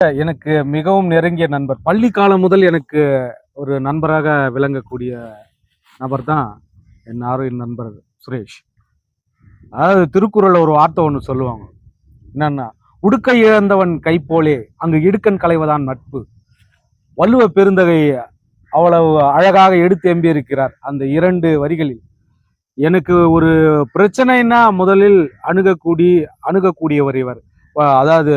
எனக்கு மிகவும் நெருங்கிய நண்பர். பள்ளி காலம் முதல் எனக்கு ஒரு நண்பராக விளங்கக்கூடிய நபர் தான் என் ஆரோக்கிய நண்பர் சுரேஷ். அதாவது திருக்குறள்ல ஒரு வார்த்தை ஒன்று சொல்லுவாங்க. என்னன்னா, "உடுக்கை இழந்தவன் கைப்போலே அங்கு இடுக்கண் களைவதான் நட்பு." வள்ளுவ பெருந்தகை அவ்வளவு அழகாக எடுத்து எம்பியிருக்கிறார் அந்த 2 வரிகளில். எனக்கு ஒரு பிரச்சனைன்னா முதலில் அணுகக்கூடியவர் இவர். அதாவது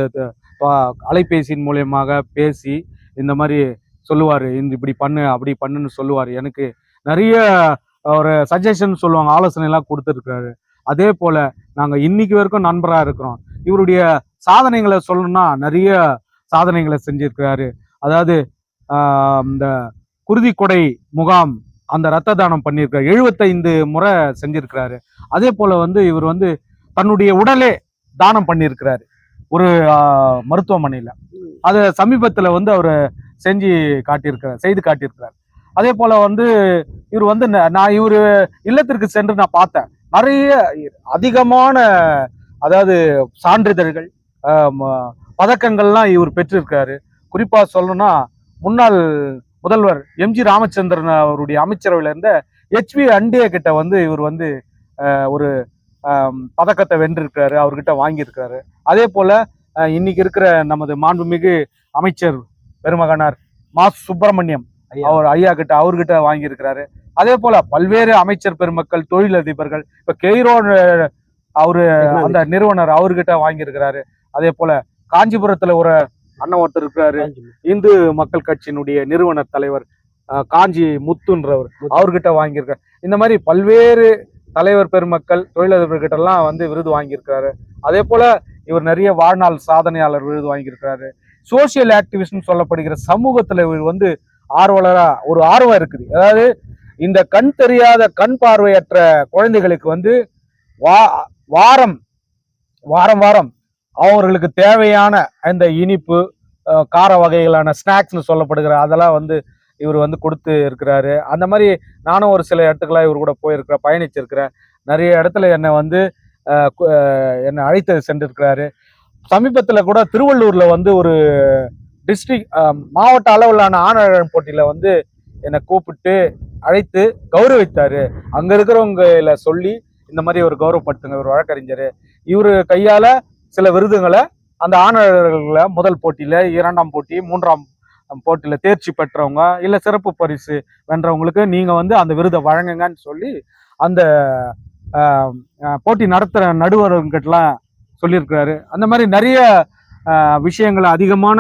அலைபேசியின் மூலியமாக பேசி இந்த மாதிரி சொல்லுவாரு, இப்படி பண்ணு அப்படி பண்ணுன்னு சொல்லுவாரு. எனக்கு நிறைய ஒரு சஜஷன் சொல்லுவாங்க, ஆலோசனை எல்லாம் கொடுத்துருக்காரு. அதே போல நாங்க இன்னைக்கு வரைக்கும் நண்பரா இருக்கிறோம். இவருடைய சாதனைகளை சொல்லணும்னா நிறைய சாதனைகளை செஞ்சிருக்கிறாரு. அதாவது இந்த குருதி கொடை முகாம் அந்த ரத்த தானம் பண்ணியிருக்காரு. 75 முறை செஞ்சிருக்கிறாரு. அதே போல இவர் தன்னுடைய உடலே தானம் பண்ணியிருக்கிறாரு ஒரு மருத்துவமனையில. அதை சமீபத்துல அவர் செய்து காட்டியிருக்கிறார். அதே போல இவர் நான் இவர் இல்லத்திற்கு சென்று நான் பார்த்தேன். நிறைய அதிகமான அதாவது சான்றிதழ்கள் பதக்கங்கள்லாம் இவர் பெற்றிருக்காரு. குறிப்பா சொல்லணும்னா முன்னாள் முதல்வர் எம்ஜி ராமச்சந்திரன் அவருடைய அமைச்சரவையில இருந்த HV அண்டே கிட்ட இவர் ஒரு பதக்கத்தை வென்றிருக்காரு, அவர்கிட்ட வாங்கியிருக்காரு. அதே போல இன்னைக்கு இருக்கிற நமது மாண்புமிகு அமைச்சர் பெருமகனார் மா சுப்பிரமணியம் ஐயா கிட்ட அவர்கிட்ட வாங்கியிருக்கிறாரு. அதே போல பல்வேறு அமைச்சர் பெருமக்கள், தொழிலதிபர்கள், இப்ப கெய்ரோ அவரு அந்த நிறுவனர் அவர்கிட்ட வாங்கியிருக்கிறாரு. அதே போல காஞ்சிபுரத்துல ஒரு அண்ணன் ஒருத்தர் இருக்கிறாரு, இந்து மக்கள் கட்சியினுடைய நிறுவனர் தலைவர் காஞ்சி முத்துன்றவர், அவர்கிட்ட வாங்கியிருக்காரு. இந்த மாதிரி பல்வேறு தலைவர் பெருமக்கள், தொழிலதிபர்கிட்ட எல்லாம் விருது வாங்கியிருக்கிறாரு. அதே போல இவர் நிறைய வாழ்நாள் சாதனையாளர் விருது வாங்கியிருக்கிறாரு. சோசியல் ஆக்டிவிஸ்ட் சொல்லப்படுகிற சமூகத்துல இவர் ஒரு ஆர்வம் இருக்குது. அதாவது இந்த கண் தெரியாத, கண் பார்வையற்ற குழந்தைகளுக்கு வாரம் வாரம் அவர்களுக்கு தேவையான இந்த இனிப்பு கார வகைகளான ஸ்நாக்ஸ்னு சொல்லப்படுகிற அதெல்லாம் இவர் கொடுத்து இருக்கிறாரு. அந்த மாதிரி நானும் ஒரு சில இடத்துக்கெல்லாம் இவர் கூட போயிருக்கிறேன், பயணிச்சிருக்கிறேன். நிறைய இடத்துல என்னை அழைத்து சென்றிருக்கிறாரு. சமீபத்துல கூட திருவள்ளூர்ல ஒரு டிஸ்ட்ரிக்ட் மாவட்ட அளவிலான ஆணழகன் போட்டியில என்னை கூப்பிட்டு அழைத்து கௌரவித்தாரு. அங்க இருக்கிறவங்கள சொல்லி இந்த மாதிரி ஒரு கௌரவப்படுத்துங்க, ஒரு வழக்கறிஞர், இவரு கையால சில விருதுகளை அந்த ஆணழகர்களை முதல் போட்டியில, 2ஆம் போட்டி, 3ஆம் போட்டியில தேர்ச்சி பெற்றவங்க இல்ல சிறப்பு பரிசு வென்றவங்களுக்கு நீங்க அந்த விருதை வழங்குங்கன்னு சொல்லி அந்த போட்டி நடத்துற நடுவர்கிட்டலாம் சொல்லியிருக்கிறாரு. அந்த மாதிரி நிறைய விஷயங்களை அதிகமான